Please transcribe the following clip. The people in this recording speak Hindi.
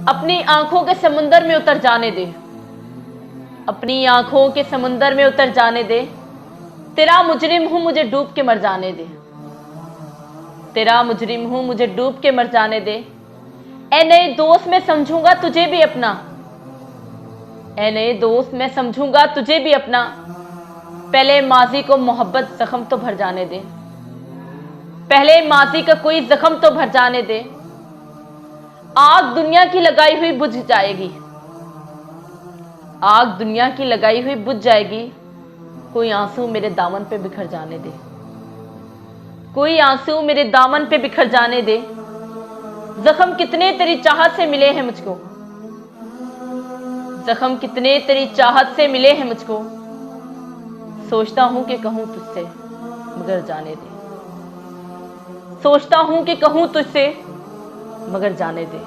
अपनी आंखों के समुंदर में उतर जाने दे, अपनी आंखों के समुंदर में उतर जाने दे। तेरा मुजरिम हूं मुझे डूब के मर जाने दे, तेरा मुजरिम हूं मुझे डूब के मर जाने दे। ए नए दोस्त मैं समझूंगा तुझे भी अपना, ए नए दोस्त मैं समझूंगा तुझे भी अपना। पहले माजी को मोहब्बत जख्म तो भर जाने दे, पहले माजी का कोई जख्म तो भर जाने दे। आग दुनिया की लगाई हुई बुझ जाएगी, आग दुनिया की लगाई हुई बुझ जाएगी। कोई आंसू मेरे दामन पे बिखर जाने दे, कोई आंसू मेरे दामन पे बिखर जाने दे। जख्म कितने तेरी चाहत से मिले हैं मुझको, जख्म कितने तेरी चाहत से मिले हैं मुझको। सोचता हूं कि कहूं तुझसे मगर जाने दे, सोचता हूं कि कहूं तुझसे मगर जाने दे।